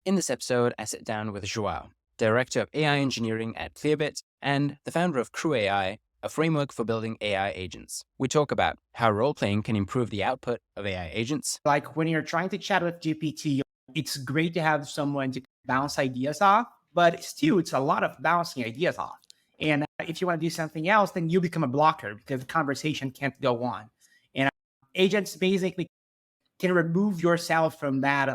In this episode, I sit down with João, Director of AI Engineering at Clearbit and the founder of Crew AI, a framework for building AI agents. We talk about how role-playing can improve the output of AI agents. Like when you're trying to chat with GPT, it's great to have someone to bounce ideas off, but still, it's a lot of bouncing ideas off. And if you want to do something else, then you become a blocker because the conversation can't go on. And agents basically can remove yourself from that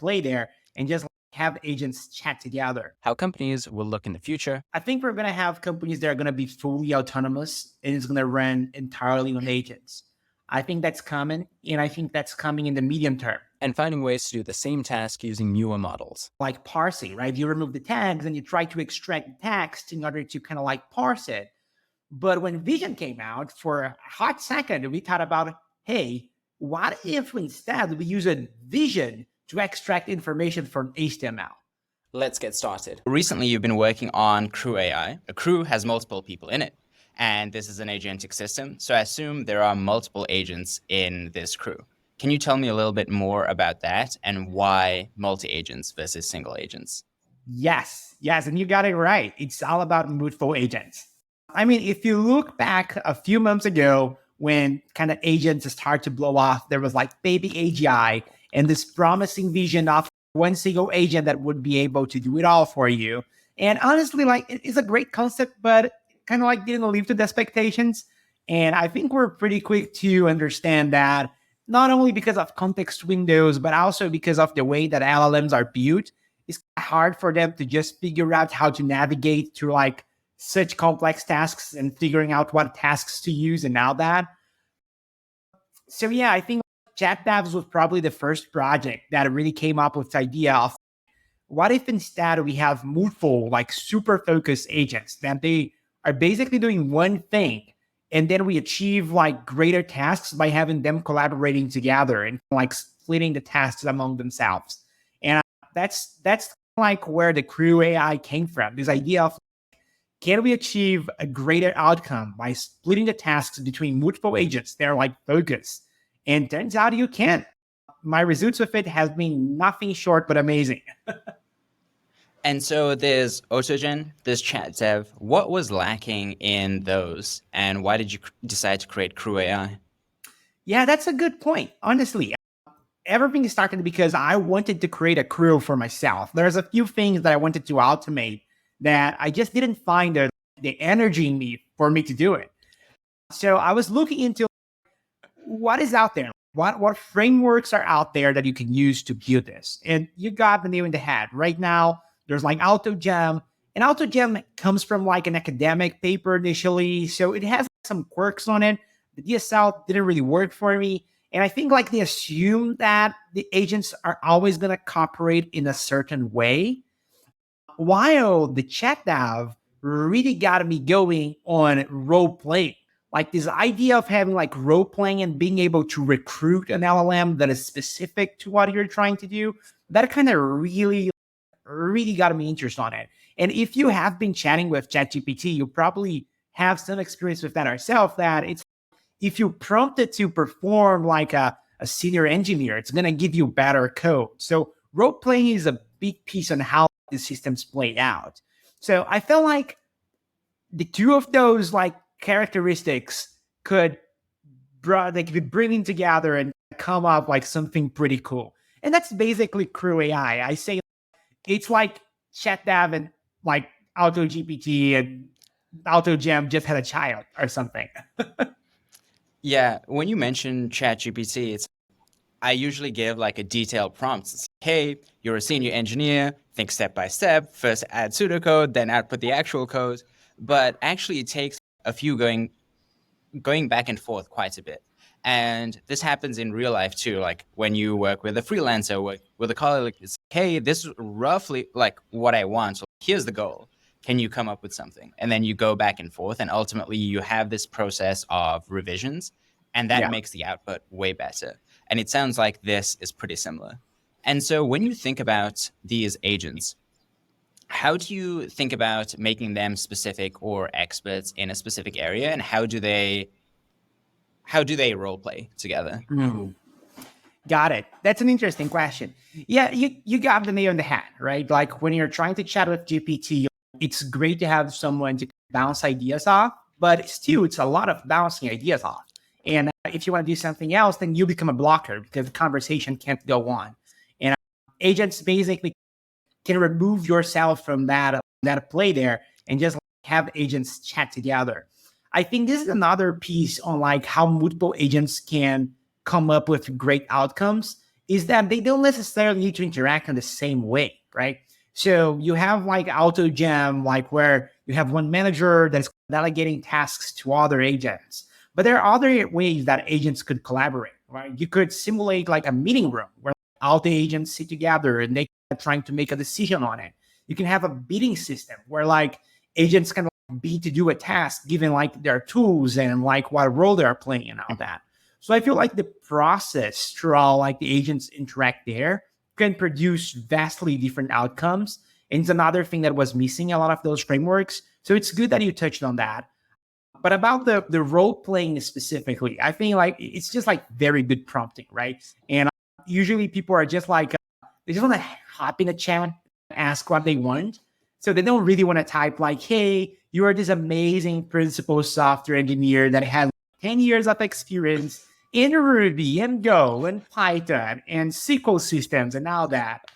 play there and just have agents chat together. How companies will look in the future. I think we're going to have companies that are going to be fully autonomous and it's going to run entirely on agents. I think that's coming, and I think that's coming in the medium term. And finding ways to do the same task using newer models. Like parsing, right? You remove the tags and you try to extract text in order to kind of like parse it. But when Vision came out, for a hot second, we thought about, hey, what if instead we use a Vision to extract information from HTML? Let's get started. Recently, you've been working on Crew AI. A crew has multiple people in it, and this is an agentic system. So I assume there are multiple agents in this crew. Can you tell me a little bit more about that and why multi-agents versus single agents? Yes, and you got it right. It's all about multiple agents. I mean, if you look back a few months ago when kind of agents start to blow off, there was like baby AGI and this promising vision of one single agent that would be able to do it all for you. And honestly, like it's a great concept, but kind of like didn't live to the expectations. And I think we're pretty quick to understand that not only because of context windows, but also because of the way that LLMs are built. It's hard for them to just figure out how to navigate through like such complex tasks and figuring out what tasks to use and all that. So yeah, I think Chat Devs was probably the first project that really came up with the idea of what if instead we have multiple like super focused agents that they are basically doing one thing and then we achieve like greater tasks by having them collaborating together and like splitting the tasks among themselves. And that's like where the Crew AI came from. This idea of can we achieve a greater outcome by splitting the tasks between multiple agents that are like focused? And turns out you can. My results with it has been nothing short but amazing. And so there's AutoGen, there's ChatDev. What was lacking in those, and why did you decide to create Crew AI? Yeah, that's a good point. Honestly, everything started because I wanted to create a crew for myself. There's a few things that I wanted to automate that I just didn't find the energy in me for me to do it. So I was looking into what is out there. What frameworks are out there that you can use to build this? And you got the nail in the head. Right now, there's like AutoGem, and AutoGem comes from like an academic paper initially, so it has some quirks on it. The DSL didn't really work for me, and I think like they assume that the agents are always going to cooperate in a certain way, while the chat dev really got me going on role playing. Like this idea of having like role playing and being able to recruit an LLM that is specific to what you're trying to do, that kind of really got me interested on it. And if you have been chatting with ChatGPT, you probably have some experience with that yourself, that it's if you prompt it to perform like a senior engineer, it's going to give you better code. So role playing is a big piece on how the systems play out. So I felt like the two of those like characteristics could they could be bringing together and come up like something pretty cool. And that's basically Crew AI. I say it's like ChatDev and like AutoGPT and AutoGem just had a child or something. Yeah, when you mention ChatGPT, I usually give like a detailed prompt. It's, hey, you're a senior engineer, think step by step, first add pseudocode, then output the actual code. But actually it takes a few going back and forth quite a bit. And this happens in real life too. Like when you work with a freelancer, with a colleague, it's, hey, this is roughly like what I want. So here's the goal. Can you come up with something? And then you go back and forth. And ultimately you have this process of revisions, and that Yeah. makes the output way better. And it sounds like this is pretty similar. And so when you think about these agents, how do you think about making them specific or experts in a specific area, and how do they role play together? Mm. Got it. That's an interesting question. Yeah, you got the nail on the head, right? Like when you're trying to chat with GPT, it's great to have someone to bounce ideas off, but still, it's a lot of bouncing ideas off. And if you want to do something else, then you become a blocker because the conversation can't go on. And agents basically can remove yourself from that play there and just have agents chat together. I think this is another piece on like how multiple agents can come up with great outcomes is that they don't necessarily need to interact in the same way, right? So you have like auto jam, like where you have one manager that's delegating tasks to other agents. But there are other ways that agents could collaborate, right? You could simulate like a meeting room where all the agents sit together and they are trying to make a decision on it. You can have a bidding system where like agents can be to do a task given like their tools and like what role they're playing and all that. So I feel like the process through all like the agents interact there can produce vastly different outcomes. And it's another thing that was missing a lot of those frameworks. So it's good that you touched on that. But about the role playing specifically, I think like it's just like very good prompting, right? And usually people are just like they just want to hop in a chat, ask what they want. So they don't really want to type like, "Hey, you are this amazing principal software engineer that has 10 years of experience in Ruby and Go and Python and SQL systems and all that."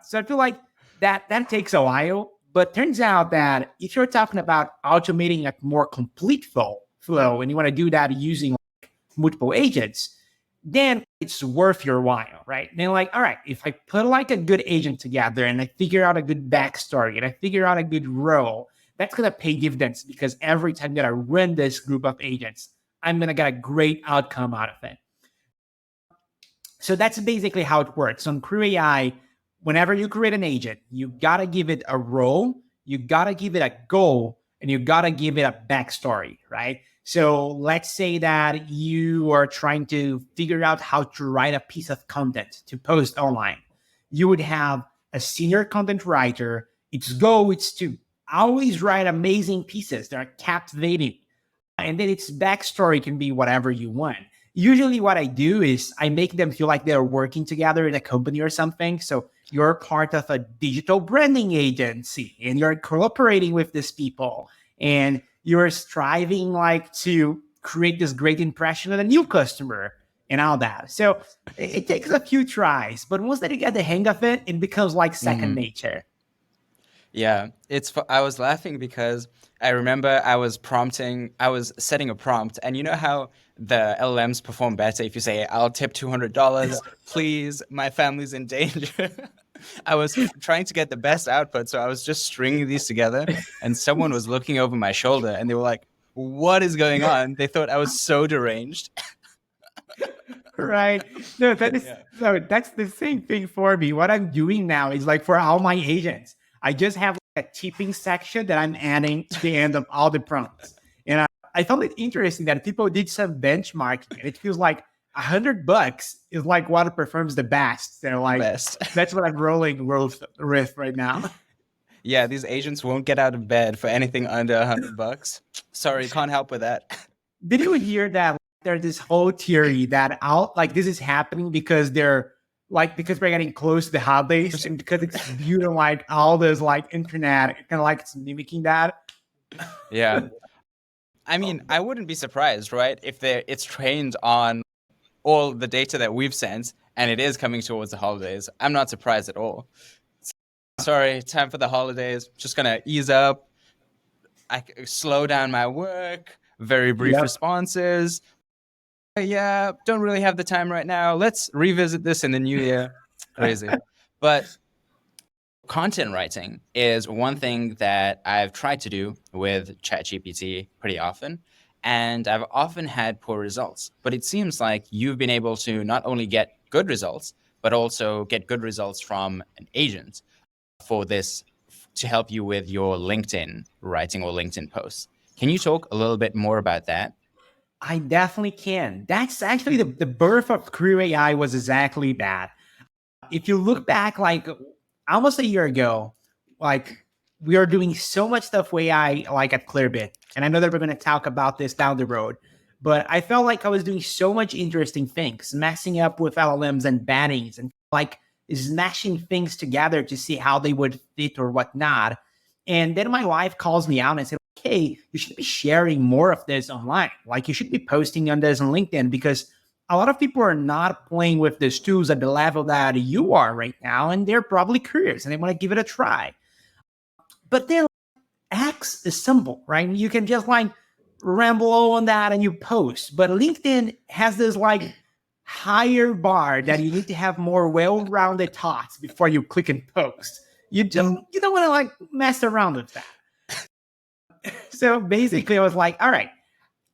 So I feel like that takes a while. But turns out that if you're talking about automating a more complete flow, and you want to do that using like multiple agents, then it's worth your while, right? Then like, all right, if I put like a good agent together and I figure out a good backstory and I figure out a good role, that's gonna pay dividends because every time that I run this group of agents, I'm gonna get a great outcome out of it. So that's basically how it works. On Crew AI, whenever you create an agent, you gotta give it a role, you gotta give it a goal, and you gotta give it a backstory, right? So let's say that you are trying to figure out how to write a piece of content to post online. You would have a senior content writer. Its goal is to always write amazing pieces that are captivating. And then its backstory can be whatever you want. Usually, what I do is I make them feel like they're working together in a company or something. So you're part of a digital branding agency and you're cooperating with these people and you're striving like to create this great impression of a new customer and all that. So it takes a few tries, but once that you get the hang of it, it becomes like second nature. Yeah, I was laughing because I remember I was setting a prompt, and you know how the LLMs perform better if you say, "I'll tip $200, please, my family's in danger." I was trying to get the best output, so I was just stringing these together, and someone was looking over my shoulder, and they were like, "What is going on?" They thought I was so deranged. Right. No, that is Yeah. so that's the same thing for me. What I'm doing now is like for all my agents, I just have like a tipping section that I'm adding to the end of all the prompts. And I found it interesting that people did some benchmarking and it feels like $100 is like what performs the best. So like Best. that's what I'm rolling with right now. Yeah, these agents won't get out of bed for anything under $100. Sorry, can't help with that. Did you hear that there's this whole theory that out like this is happening because they're like because we're getting close to the holidays and because it's viewed on like all this like internet kind of like it's mimicking that. Yeah. I mean, I wouldn't be surprised, right? If it's trained on all the data that we've sent and it is coming towards the holidays. I'm not surprised at all. Sorry, time for the holidays. Just gonna ease up. Slow down my work. Very brief Yep. responses. Yeah, don't really have the time right now. Let's revisit this in the new year. Crazy. But content writing is one thing that I've tried to do with ChatGPT pretty often, and I've often had poor results. But it seems like you've been able to not only get good results, but also get good results from an agent for this to help you with your LinkedIn writing or LinkedIn posts. Can you talk a little bit more about that? I definitely can. That's actually the birth of Crew AI was exactly that. If you look back like almost a year ago, like we are doing so much stuff with AI like at Clearbit. And I know that we're going to talk about this down the road. But I felt like I was doing so much interesting things, messing up with LLMs and bannings and like smashing things together to see how they would fit or whatnot. And then my wife calls me out and said, hey, you should be sharing more of this online. Like you should be posting on this on LinkedIn because a lot of people are not playing with these tools at the level that you are right now. And they're probably curious and they want to give it a try. But then X is simple, right? You can just like ramble on that and you post. But LinkedIn has this like higher bar that you need to have more well-rounded thoughts before you click and post. You don't want to like mess around with that. So basically I was like, all right,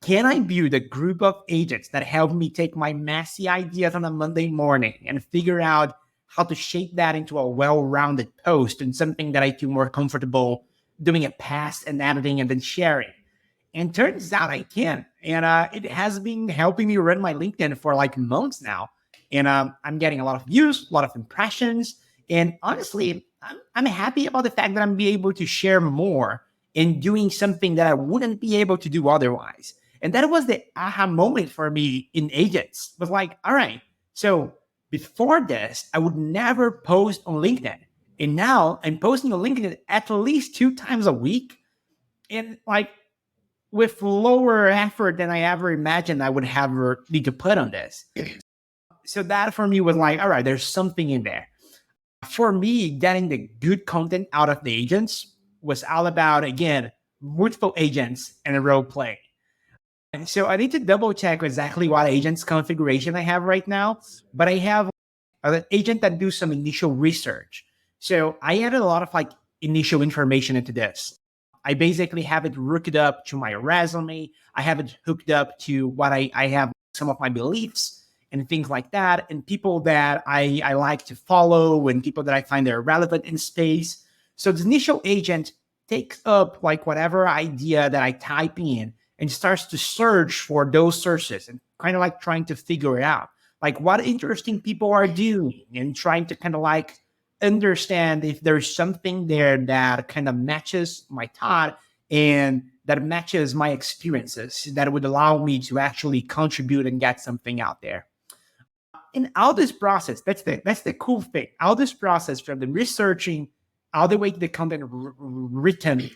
can I build a group of agents that help me take my messy ideas on a Monday morning and figure out how to shape that into a well-rounded post and something that I feel more comfortable doing a pass and editing and then sharing? And turns out I can. And it has been helping me run my LinkedIn for like months now. And I'm getting a lot of views, a lot of impressions. And honestly, I'm happy about the fact that I'm be able to share more in doing something that I wouldn't be able to do otherwise. And that was the aha moment for me in agents. It was like, all right, so before this, I would never post on LinkedIn. And now I'm posting on LinkedIn at least 2 times a week. And like with lower effort than I ever imagined I would ever need to put on this. So that for me was like, all right, there's something in there. For me, getting the good content out of the agents was all about, again, multiple agents and a role play. And so I need to double check exactly what agents configuration I have right now, but I have an agent that do some initial research. So I added a lot of like initial information into this. I basically have it hooked up to my resume. I have it hooked up to what I have, some of my beliefs and things like that, and people that I like to follow and people that I find are relevant in space. So the initial agent takes up like whatever idea that I type in and starts to search for those sources and kind of like trying to figure it out, like what interesting people are doing and trying to kind of like understand if there's something there that kind of matches my thought and that matches my experiences that would allow me to actually contribute and get something out there. In all this process, that's the cool thing. All this process from the researching all the way to the content written,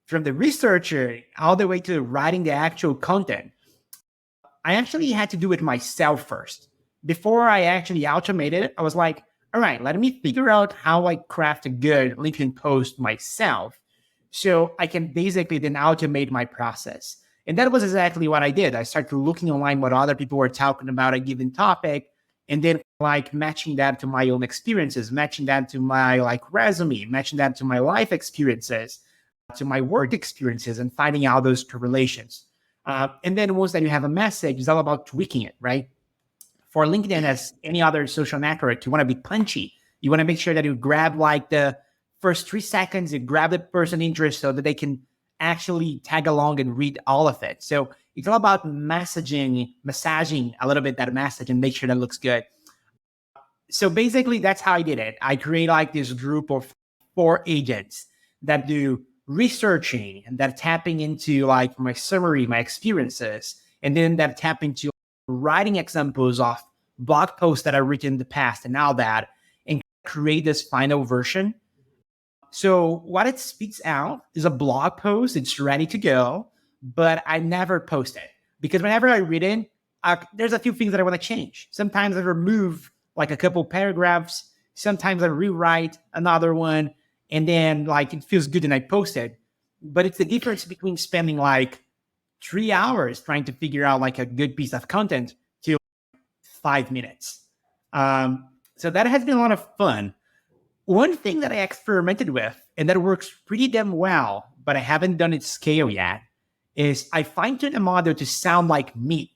from the researcher all the way to writing the actual content, I actually had to do it myself first. Before I actually automated it, I was like, all right, let me figure out how I craft a good LinkedIn post myself so I can basically then automate my process. And that was exactly what I did. I started looking online what other people were talking about a given topic and then like matching that to my own experiences, matching that to my like resume, matching that to my life experiences, to my work experiences and finding out those correlations. And then once that you have a message, it's all about tweaking it, right? For LinkedIn, as any other social network, you want to be punchy. You want to make sure that you grab like the first 3 seconds, you grab the person interest so that they can actually tag along and read all of it. So it's all about massaging a little bit that message and make sure that looks good. So basically, that's how I did it. I create like this group of 4 agents that do researching and that tapping into like my summary, my experiences, and then that tap into writing examples of blog posts that I've written in the past and all that, and create this final version. So what it spits out is a blog post. It's ready to go, but I never post it because whenever I read it, there's a few things that I want to change. Sometimes I remove like a couple paragraphs. Sometimes I rewrite another one, and then like it feels good and I post it. But it's the difference between spending like 3 hours trying to figure out like a good piece of content to 5 minutes. So that has been a lot of fun. One thing that I experimented with and that works pretty damn well, but I haven't done it scale yet, is I fine-tune a model to sound like me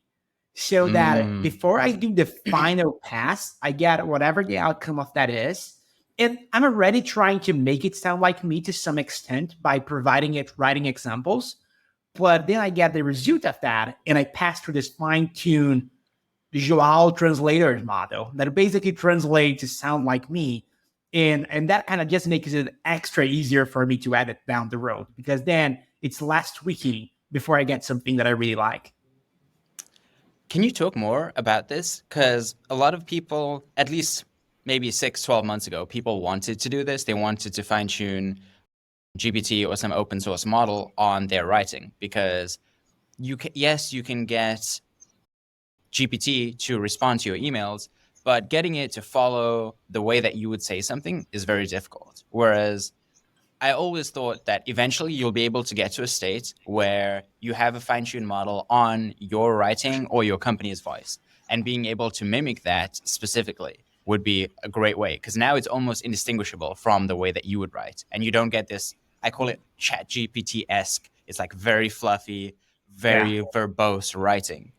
so that before I do the final pass, I get whatever the outcome of that is. And I'm already trying to make it sound like me to some extent by providing it writing examples. But then I get the result of that and I pass through this fine-tuned João translator model that basically translates to sound like me. And that kind of just makes it extra easier for me to edit down the road because then it's less tweaking before I get something that I really like. Can you talk more about this? Because a lot of people, at least maybe 6, 12 months ago, people wanted to do this. They wanted to fine tune GPT or some open source model on their writing because yes, you can get GPT to respond to your emails, but getting it to follow the way that you would say something is very difficult. Whereas I always thought that eventually you'll be able to get to a state where you have a fine-tuned model on your writing or your company's voice, and being able to mimic that specifically would be a great way, because now it's almost indistinguishable from the way that you would write, and you don't get this, I call it chat GPT-esque. It's like very fluffy, Yeah. very verbose writing.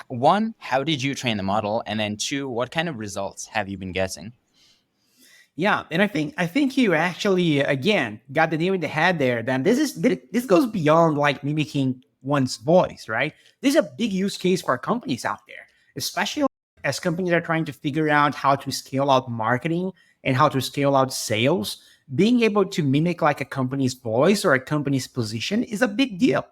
One, how did you train the model? And then two, what kind of results have you been getting? Yeah, and I think you actually again got the name in the head there. Then this goes beyond like mimicking one's voice, right? This is a big use case for companies out there, especially as companies are trying to figure out how to scale out marketing and how to scale out sales. Being able to mimic like a company's voice or a company's position is a big deal.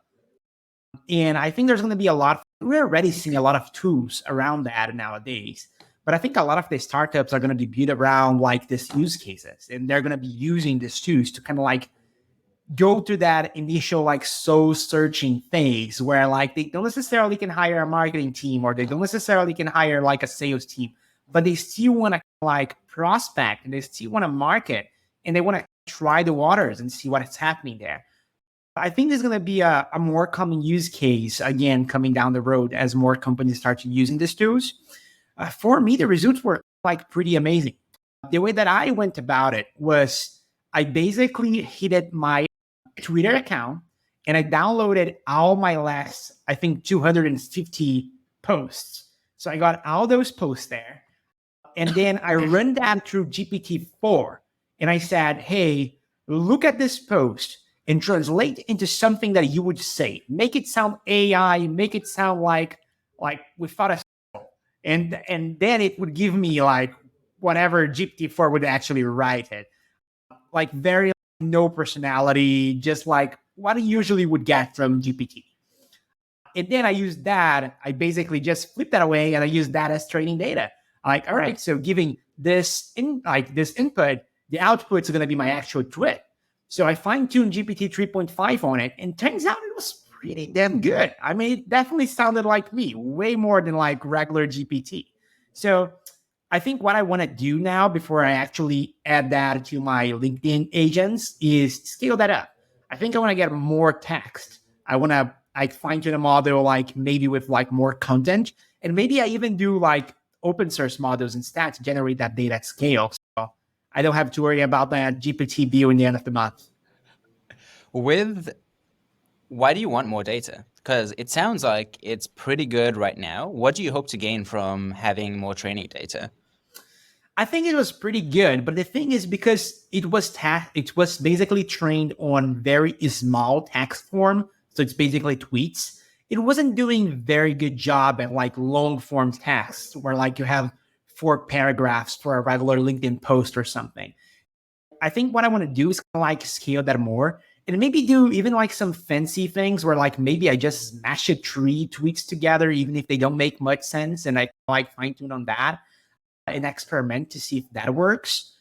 And I think there's going to be a lot. We're already seeing a lot of tools around that nowadays. But I think a lot of the startups are going to be built around like these use cases, and they're going to be using these tools to kind of like go through that initial like soul searching phase where like they don't necessarily can hire a marketing team or they don't necessarily can hire like a sales team, but they still want to like prospect and they still want to market and they want to try the waters and see what's happening there. I think there's going to be a more common use case again coming down the road as more companies start using these tools. For me, the results were like pretty amazing. The way that I went about it was I basically hit my Twitter account and I downloaded all my last, I think, 250 posts. So I got all those posts there. And then I run that through GPT-4 and I said, hey, look at this post and translate into something that you would say. Make it sound AI, make it sound like without a and then it would give me like whatever GPT-4 would actually write it. Like very no personality, just like what I usually would get from GPT. And then I use that, I basically just flip that away and I use that as training data. Like, all right, so giving this this input, the output is going to be my actual tweet. So I fine-tuned GPT 3.5 on it, and turns out it was pretty damn good. I mean, it definitely sounded like me, way more than like regular GPT. So I think what I want to do now before I actually add that to my LinkedIn agents is scale that up. I think I want to get more text. I want to like fine tune a model like maybe with like more content, and maybe I even do like open source models instead to generate that data at scale. So I don't have to worry about that GPT bill in the end of the month. With Why do you want more data? Because it sounds like it's pretty good right now. What do you hope to gain from having more training data? I think it was pretty good, but the thing is because it was basically trained on very small text form, so it's basically tweets. It wasn't doing very good job at like long form text where like you have 4 paragraphs for a regular LinkedIn post or something. I think what I want to do is kind of like scale that more and maybe do even like some fancy things where like maybe I just smash it 3 tweets together, even if they don't make much sense, and I like fine tune on that an experiment to see if that works.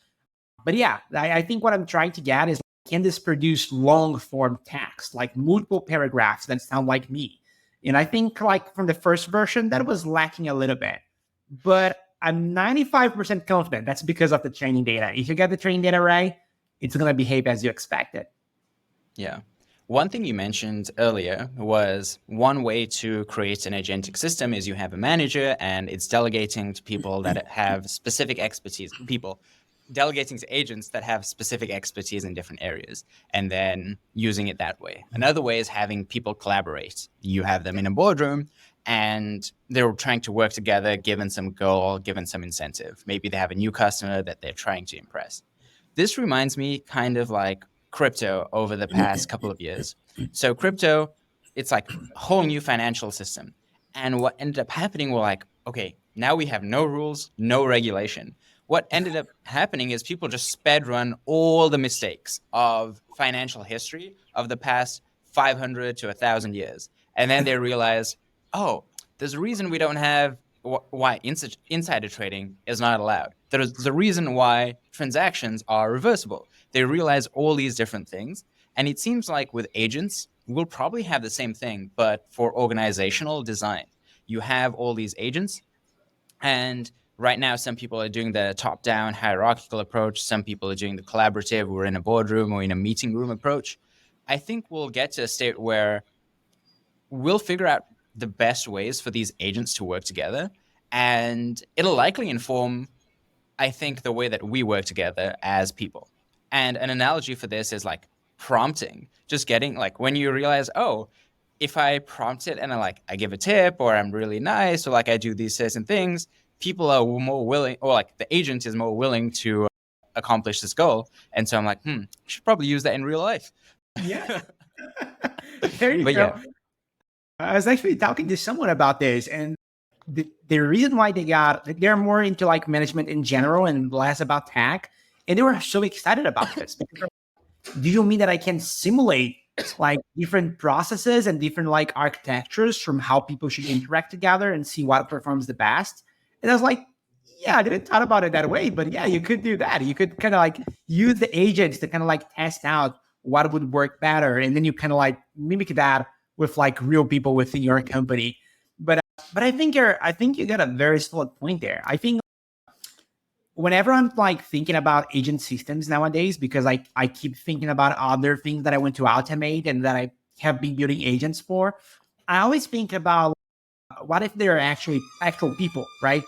But yeah, I think what I'm trying to get is can this produce long form text, like multiple paragraphs that sound like me? And I think like from the first version, that was lacking a little bit. But I'm 95% confident that's because of the training data. If you get the training data right, it's going to behave as you expected. Yeah. One thing you mentioned earlier was one way to create an agentic system is you have a manager and it's delegating to people that have specific expertise, people delegating to agents that have specific expertise in different areas and then using it that way. Another way is having people collaborate. You have them in a boardroom and they're trying to work together given some goal, given some incentive. Maybe they have a new customer that they're trying to impress. This reminds me kind of like crypto over the past couple of years. So crypto, it's like a whole new financial system. And what ended up happening were like, okay, now we have no rules, no regulation. What ended up happening is people just sped run all the mistakes of financial history of the past 500 to 1,000 years. And then they realize, oh, there's a reason we don't have why insider trading is not allowed. There's a reason why transactions are reversible. They realize all these different things. And it seems like with agents, we'll probably have the same thing, but for organizational design. You have all these agents, and right now some people are doing the top-down hierarchical approach. Some people are doing the collaborative, we're in a boardroom or in a meeting room approach. I think we'll get to a state where we'll figure out the best ways for these agents to work together, and it'll likely inform, I think, the way that we work together as people. And an analogy for this is like prompting, just getting like when you realize, oh, if I prompt it and I give a tip, or I'm really nice, or like I do these certain things, people are more willing, or like the agent is more willing to accomplish this goal. And so I'm like, I should probably use that in real life. Yeah. There you But go. yeah. I was actually talking to someone about this, and the reason why they're more into like management in general and less about tech, and they were so excited about this. Do you mean that I can simulate like different processes and different like architectures from how people should interact together and see what performs the best? And I was like, yeah, I didn't thought about it that way, but yeah, you could do that. You could kind of like use the agents to kind of like test out what would work better, and then you kind of like mimic that with like real people within your company. But I think you got a very solid point there. I think whenever I'm like thinking about agent systems nowadays, because I keep thinking about other things that I want to automate and that I have been building agents for, I always think about what if they're actually actual people, right?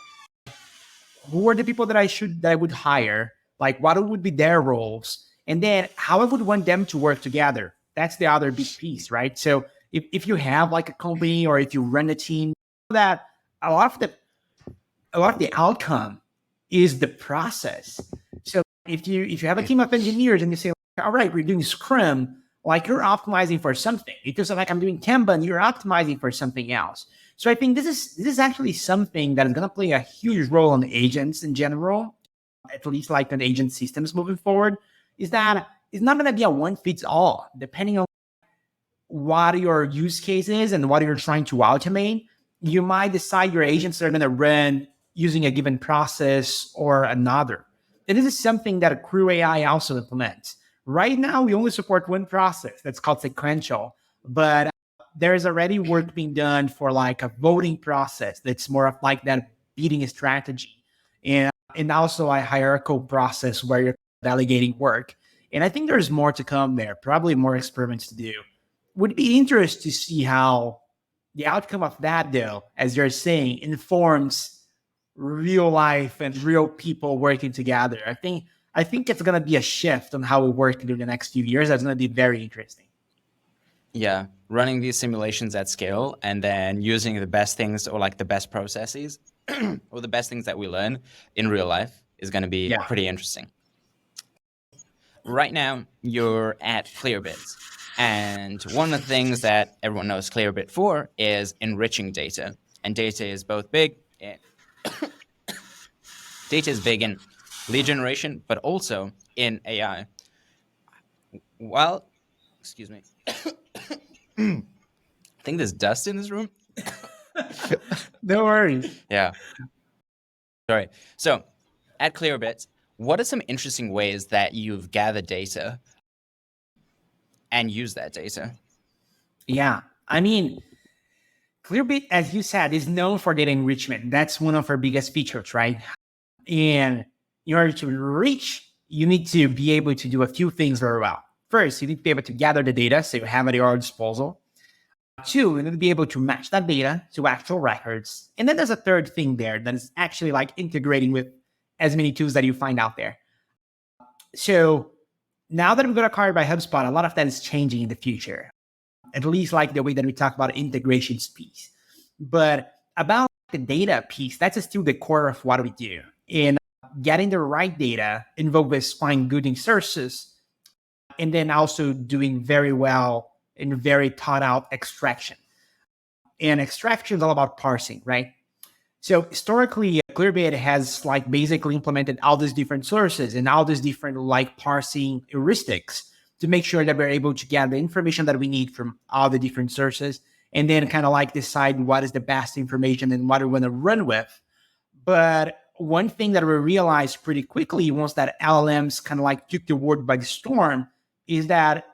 Who are the people that I would hire? Like what would be their roles? And then how I would want them to work together. That's the other big piece, right? So if you have like a company or if you run a team, that a lot of the outcome is the process. So if you have a team of engineers and you say, all right, we're doing Scrum, like you're optimizing for something. If you're like I'm doing Kanban, you're optimizing for something else. So I think this is actually something that is going to play a huge role on agents in general, at least like on agent systems moving forward. Is that it's not going to be a one fits all, depending on what your use case is and what you're trying to automate. You might decide your agents are going to run using a given process or another. And this is something that Crew AI also implements. Right now, we only support one process that's called sequential, but there is already work being done for like a voting process that's more of like that beating strategy. And also a hierarchical process where you're delegating work. And I think there's more to come there, probably more experiments to do. Would be interested to see how the outcome of that, though, as you're saying, informs real life and real people working together. I think it's going to be a shift on how we work through the next few years. That's going to be very interesting. Yeah, running these simulations at scale and then using the best things or like the best processes or the best things that we learn in real life is going to be pretty interesting. Right now, you're at Clearbit. And one of the things that everyone knows Clearbit for is enriching data. And data is both big in data is big in lead generation, but also in AI. Well, excuse me. I think there's dust in this room. No worries. Yeah. Sorry. So at Clearbit, what are some interesting ways that you've gathered data and used that data? Yeah. I mean, Clearbit, as you said, is known for data enrichment. That's one of our biggest features, right? And in order to enrich, you need to be able to do a few things very well. First, you need to be able to gather the data so you have it at your disposal. Two, you need to be able to match that data to actual records. And then there's a third thing there that is actually like integrating with as many tools that you find out there. So now that we've got acquired by HubSpot, a lot of that is changing in the future, at least like the way that we talk about integrations piece. But about the data piece, that's still the core of what we do. And getting the right data involves finding good sources and then also doing very well in very thought out extraction. And extraction is all about parsing, right? So historically, Clearbit has like basically implemented all these different sources and all these different like parsing heuristics to make sure that we're able to get the information that we need from all the different sources and then kind of like decide what is the best information and what we want to run with. But one thing that we realized pretty quickly once that LLMs kind of like took the world by the storm is that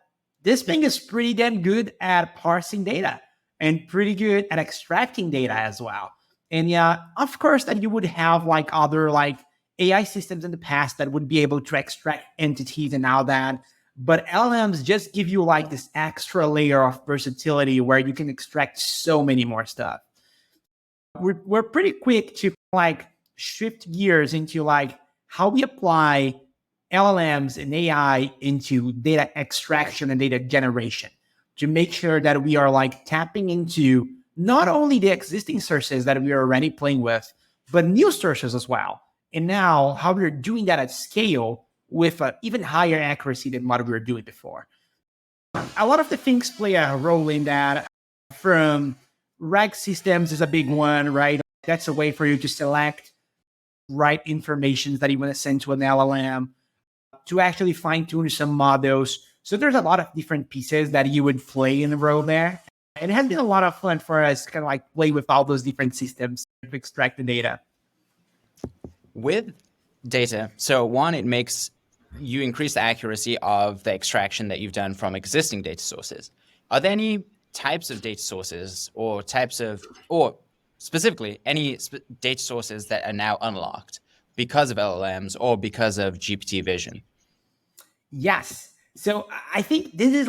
this thing is pretty damn good at parsing data and pretty good at extracting data as well. And yeah, of course, that you would have like other like AI systems in the past that would be able to extract entities and all that. But LLMs just give you like this extra layer of versatility where you can extract so many more stuff. We're pretty quick to like shift gears into like how we apply LLMs and AI into data extraction and data generation to make sure that we are like tapping into not only the existing sources that we are already playing with, but new sources as well. And now how we're doing that at scale with even higher accuracy than what we were doing before. A lot of the things play a role in that. From RAG systems is a big one, right? That's a way for you to select right information that you want to send to an LLM, to actually fine tune some models. So there's a lot of different pieces that you would play in the role there. And it has been a lot of fun for us to kind of like play with all those different systems to extract the data. With data, so one, it makes you increase the accuracy of the extraction that you've done from existing data sources. Are there any types of data sources or specifically any data sources that are now unlocked because of LLMs or because of GPT vision? Yes. So I think this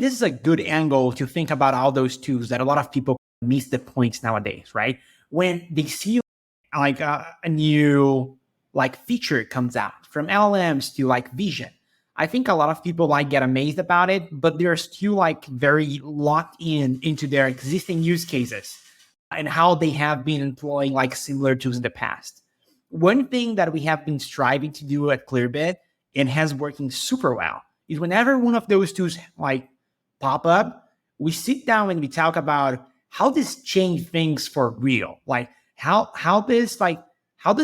is a good angle to think about all those tools that a lot of people miss the points nowadays, right? When they see like a new like feature comes out from LLMs to like vision, I think a lot of people like get amazed about it, but they're still like very locked into their existing use cases and how they have been employing like similar tools in the past. One thing that we have been striving to do at Clearbit and has working super well is whenever one of those tools like pop up, we sit down and we talk about how this changed things for real. Like how this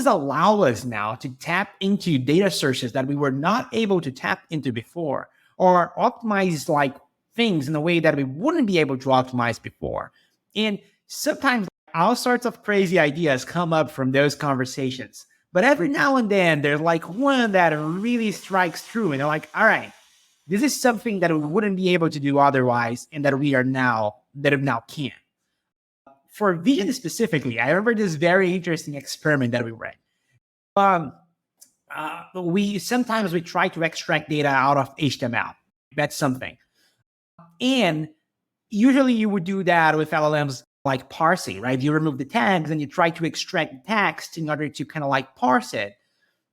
allow us now to tap into data sources that we were not able to tap into before, or optimize like things in a way that we wouldn't be able to optimize before. And sometimes all sorts of crazy ideas come up from those conversations. But every now and then there's like one that really strikes true and they're like, all right, this is something that we wouldn't be able to do otherwise and that we now can. For vision specifically, I remember this very interesting experiment that we ran. We try to extract data out of HTML. That's something. And usually you would do that with LLMs like parsing, right? You remove the tags and you try to extract text in order to kind of like parse it.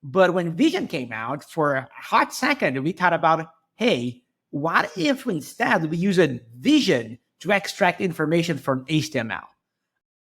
But when vision came out, for a hot second, we thought about, hey, what if instead we use a vision to extract information from HTML?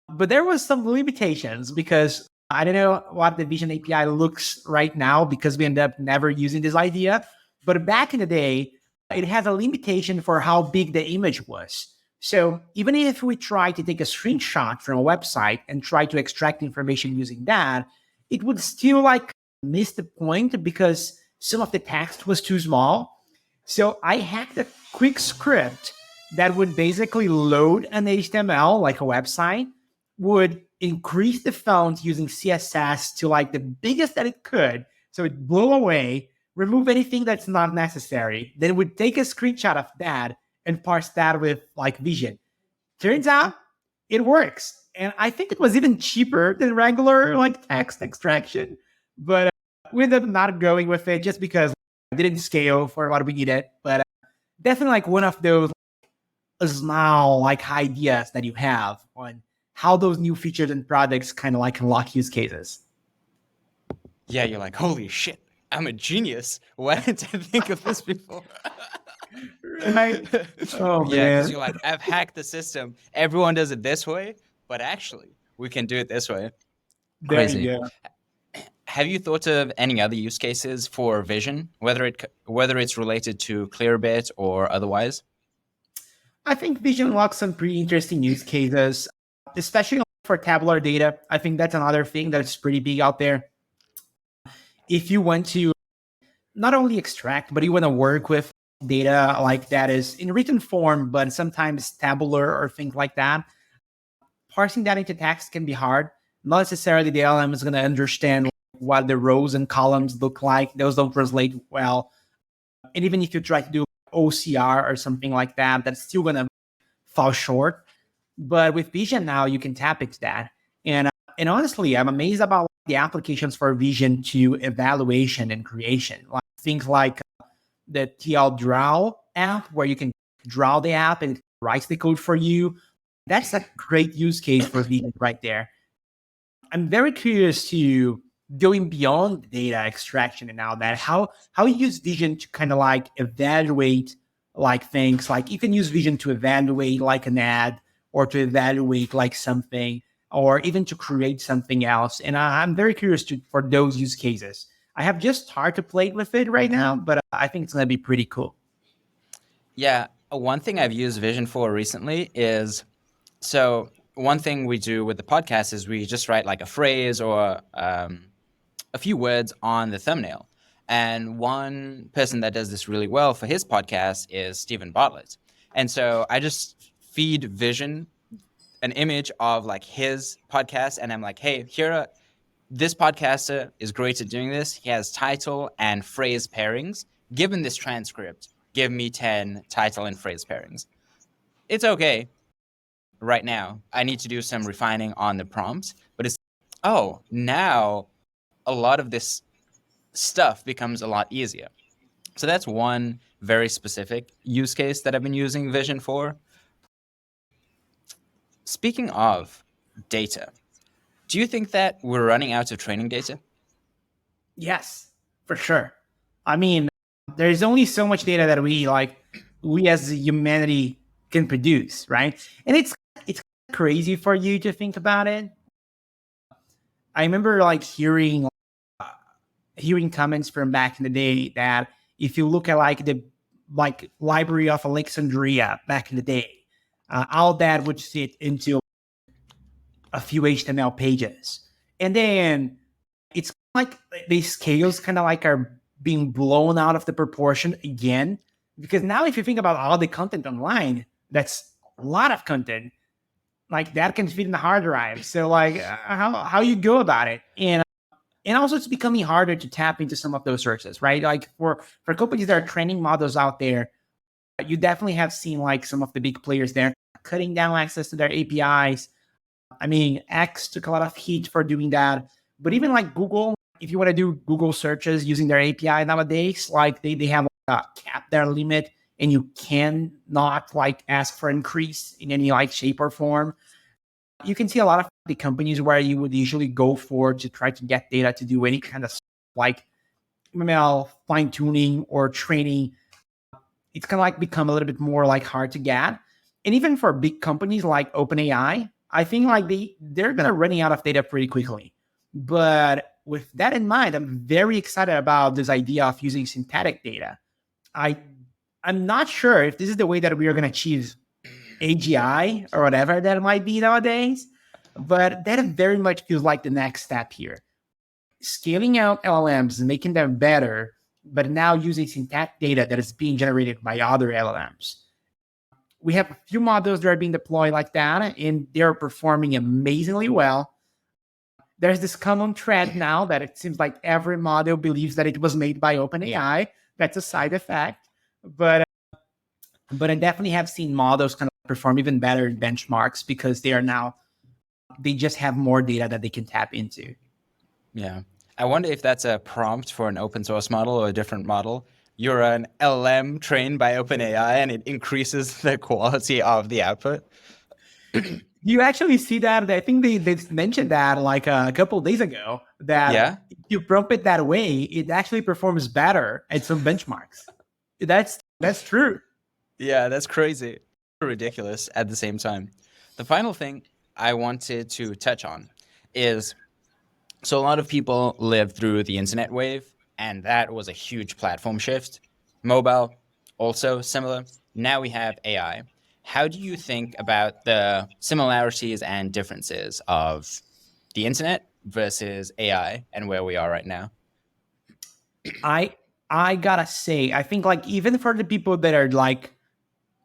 But there was some limitations because I don't know what the Vision API looks right now because we end up never using this idea. But back in the day, it has a limitation for how big the image was. So even if we try to take a screenshot from a website and try to extract information using that, it would still like miss the point because some of the text was too small. So I hacked a quick script that would basically load an HTML like a website, would increase the font using CSS to like the biggest that it could. So it blew away, remove anything that's not necessary. Then would take a screenshot of that and parse that with like vision. Turns out it works. And I think it was even cheaper than regular like text extraction. But we ended up not going with it just because it didn't scale for what we needed. But definitely like one of those small like ideas that you have on how those new features and products kind of like unlock use cases. Yeah, you're like, holy shit, I'm a genius. Why didn't I think of this before? Right? Oh, yeah, man. because you're like, I've hacked the system. Everyone does it this way, but actually, we can do it this way. There Crazy. you go. Have you thought of any other use cases for vision, whether it's related to Clearbit or otherwise? I think vision unlocks some pretty interesting use cases, especially for tabular data. I think that's another thing that's pretty big out there. If you want to not only extract, but you want to work with data like that is in written form, but sometimes tabular or things like that. Parsing that into text can be hard. Not necessarily the LM is going to understand what the rows and columns look like. Those don't translate well. And even if you try to do OCR or something like that, that's still going to fall short. But with Vision now, you can tap into that. And honestly, I'm amazed about the applications for Vision to evaluation and creation. Like things like the TL Draw app, where you can draw the app and it writes the code for you. That's a great use case for Vision right there. I'm very curious to going beyond data extraction and all that. How you use Vision to kind of like evaluate like things. Like you can use Vision to evaluate like an ad or to evaluate like something or even to create something else. And I'm very curious for those use cases. I have just started to play with it right now, but I think it's going to be pretty cool. Yeah, one thing I've used Vision for recently is, so one thing we do with the podcast is we just write like a phrase or a few words on the thumbnail. And one person that does this really well for his podcast is Stephen Bartlett. And so I just feed Vision an image of like his podcast, and I'm like, hey, this podcaster is great at doing this. He has title and phrase pairings. Given this transcript, give me 10 title and phrase pairings. It's okay right now. I need to do some refining on the prompts, but now a lot of this stuff becomes a lot easier. So that's one very specific use case that I've been using Vision for. Speaking of data, do you think that we're running out of training data? Yes, for sure. I mean, there's only so much data that we as humanity can produce, right? And it's crazy for you to think about it. I remember like hearing comments from back in the day that if you look at like the Library of Alexandria back in the day, all that would sit into a few HTML pages, and then it's like the scales kind of like are being blown out of the proportion again, because now if you think about all the content online, that's a lot of content like that can fit in the hard drive. So like how you go about it, and also it's becoming harder to tap into some of those sources, right? Like for companies that are training models out there, you definitely have seen like some of the big players there cutting down access to their APIs. I mean, X took a lot of heat for doing that, but even like Google, if you want to do Google searches using their API nowadays, like they have a cap their limit, and you cannot like ask for increase in any like shape or form. You can see a lot of the companies where you would usually go for to try to get data to do any kind of like ML fine tuning or training. It's kind of like become a little bit more like hard to get. And even for big companies like OpenAI, I think like they're gonna running out of data pretty quickly. But with that in mind, I'm very excited about this idea of using synthetic data. I'm not sure if this is the way that we are gonna achieve AGI or whatever that might be nowadays, but that very much feels like the next step here. Scaling out LLMs, making them better, but now using synthetic data that is being generated by other LLMs. We have a few models that are being deployed like that, and they're performing amazingly well. There's this common thread now that it seems like every model believes that it was made by OpenAI. That's a side effect, but I definitely have seen models kind of perform even better in benchmarks because they just have more data that they can tap into. Yeah. I wonder if that's a prompt for an open source model or a different model. You're an LM trained by OpenAI and it increases the quality of the output. You actually see that? I think they mentioned that like a couple of days ago that Yeah. if you prompt it that way, it actually performs better at some benchmarks. That's true. Yeah, that's crazy. Ridiculous at the same time. The final thing I wanted to touch on is, so a lot of people lived through the internet wave, and that was a huge platform shift. Mobile, also similar. Now we have AI. How do you think about the similarities and differences of the internet versus AI and where we are right now? I I gotta say, I think like even for the people that are like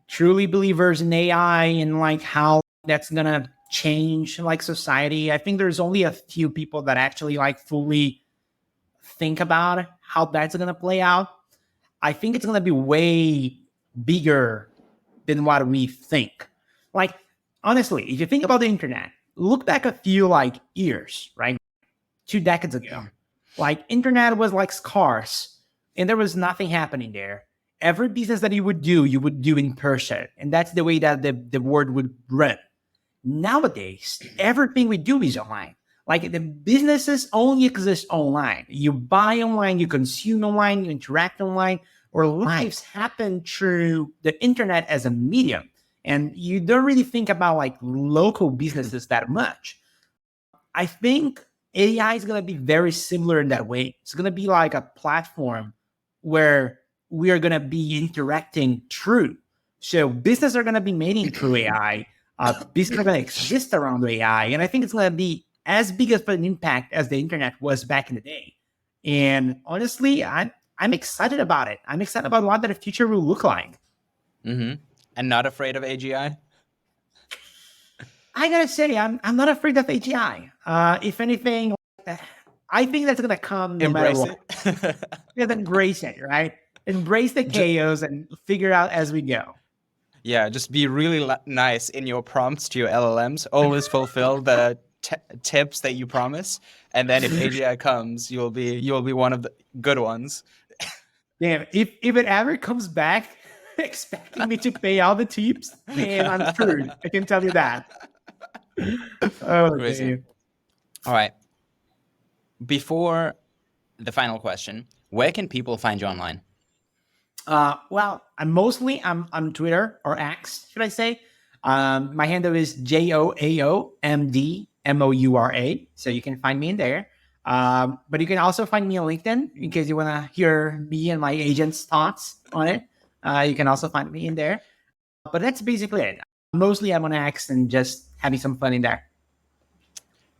truly believers in AI and like how that's gonna change like society, I think there's only a few people that actually like fully think about how that's gonna play out. I think it's gonna be way bigger than what we think. Like honestly, if you think about the internet, look back a few like years, right? 2 decades ago. Like internet was like scarce and there was nothing happening there. Every business that you would do in person. And that's the way that the world would run. Nowadays, everything we do is online. Like the businesses only exist online. You buy online, you consume online, you interact online. Our lives happen through the internet as a medium. And you don't really think about like local businesses that much. I think AI is going to be very similar in that way. It's going to be like a platform where we are going to be interacting through. So businesses are going to be made through AI. Businesses are going to exist around AI. And I think it's going to be as big of an impact as the internet was back in the day. And honestly, I'm excited about it. I'm excited about what the future will look like. Mm-hmm. And not afraid of AGI? I gotta say, I'm not afraid of AGI. If anything, I think that's gonna come no matter Embrace what. it? We have to embrace it, right? Embrace the chaos and figure out as we go. Yeah, just be really nice in your prompts to your LLMs. Always fulfill the tips that you promise, and then if AGI comes, you'll be one of the good ones. Damn, if it ever comes back expecting me to pay all the tips, man, I'm screwed. I can tell you that. Oh, Crazy. damn. All right. Before the final question, where can people find you online? Well, I'm on Twitter or X, should I say? My handle is JOAOMDMOURA, so you can find me in there. But you can also find me on LinkedIn in case you want to hear me and my agent's thoughts on it. You can also find me in there. But that's basically it. Mostly I'm on X and just having some fun in there.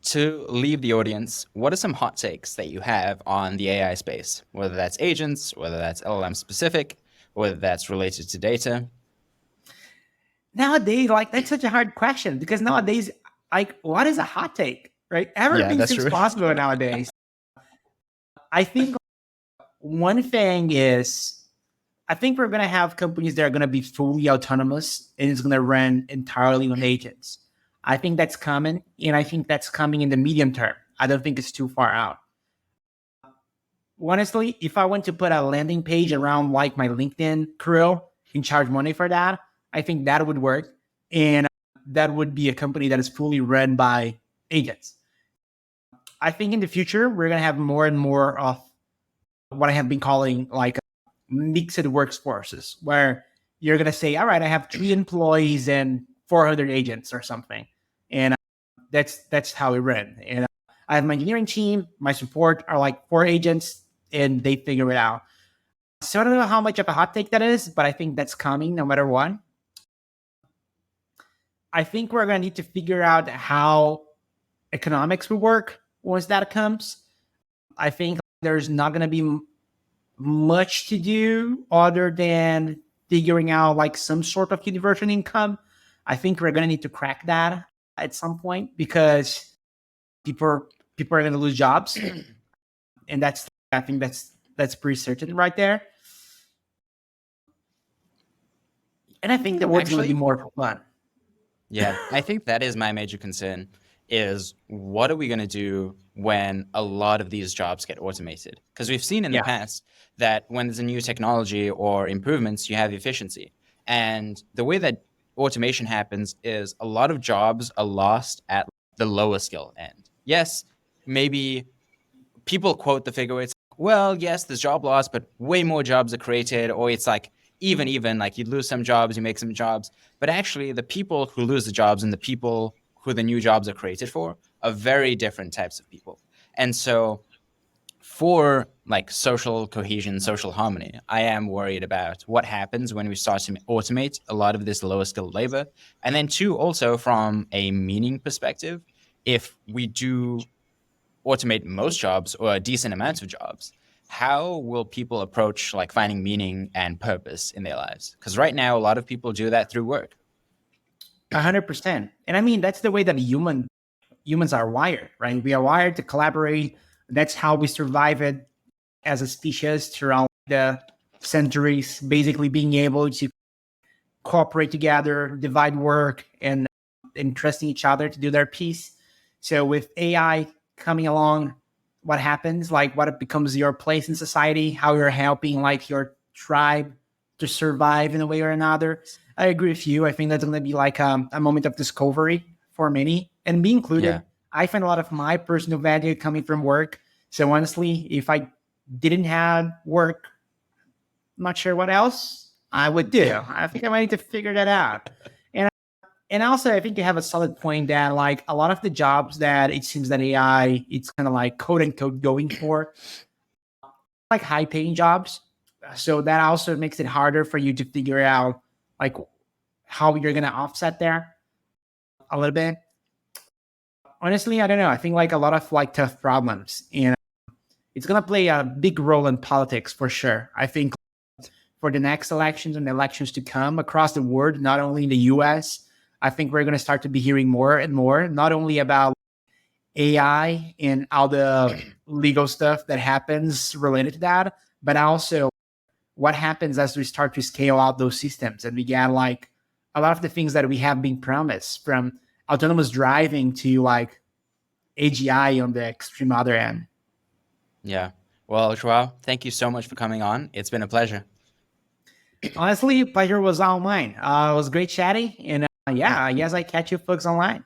To leave the audience, what are some hot takes that you have on the AI space? Whether that's agents, whether that's LLM specific, whether that's related to data. Nowadays, like that's such a hard question because nowadays, like, what is a hot take, right? Yeah, Everything that's seems true. possible nowadays. I think one thing is I think we're going to have companies that are going to be fully autonomous and it's going to run entirely on agents. I think that's coming, and I think that's coming in the medium term. I don't think it's too far out. Honestly, if I went to put a landing page around like my LinkedIn career and charge money for that, I think that would work. And that would be a company that is fully run by agents. I think in the future, we're going to have more and more of what I have been calling like mixed workforces, where you're going to say, all right, I have 3 employees and 400 agents or something. And that's how we run. And I have my engineering team, my support are like 4 agents, and they figure it out. So I don't know how much of a hot take that is, but I think that's coming no matter what. I think we're going to need to figure out how economics will work once that comes. I think there's not going to be much to do other than figuring out like some sort of universal income. I think we're going to need to crack that at some point because people are going to lose jobs, and I think that's pretty certain right there. And I think the world's going to be Actually, more fun. yeah, I think that is my major concern is what are we going to do when a lot of these jobs get automated? Because we've seen in the Yeah, past that when there's a new technology or improvements, you have efficiency. And the way that automation happens is a lot of jobs are lost at the lower skill end. Yes, maybe people quote the figure where it's, well, yes, there's job loss, but way more jobs are created, or it's like even like you lose some jobs, you make some jobs. But actually, the people who lose the jobs and the people who the new jobs are created for are very different types of people. And so for like social cohesion, social harmony, I am worried about what happens when we start to automate a lot of this lower skilled labor. And then two, also from a meaning perspective, if we do automate most jobs or a decent amount of jobs, how will people approach like finding meaning and purpose in their lives? Because right now, a lot of people do that through work. 100%. And I mean, that's the way that humans are wired, right? We are wired to collaborate. That's how we survive it as a species throughout the centuries, basically being able to cooperate together, divide work, and trusting each other to do their piece. So with AI coming along, what happens? Like what it becomes your place in society, how you're helping like your tribe to survive in a way or another. I agree with you. I think that's going to be like a moment of discovery for many, and me included. Yeah. I find a lot of my personal value coming from work. So honestly, if I didn't have work, I'm not sure what else I would do. I think I might need to figure that out. And also, I think you have a solid point that like a lot of the jobs that it seems that AI it's kind of like quote unquote going for, like high paying jobs. So that also makes it harder for you to figure out like how you're gonna offset there a little bit. Honestly, I don't know. I think like a lot of like tough problems, and it's gonna play a big role in politics for sure. I think for the next elections and the elections to come across the world, not only in the US, I think we're gonna start to be hearing more and more, not only about AI and all the legal stuff that happens related to that, but also what happens as we start to scale out those systems and we get like a lot of the things that we have been promised, from autonomous driving to like AGI on the extreme other end. Yeah. Well, Joao, thank you so much for coming on. It's been a pleasure. Honestly, pleasure was all mine. It was great chatting, and yeah, I guess I catch you folks online.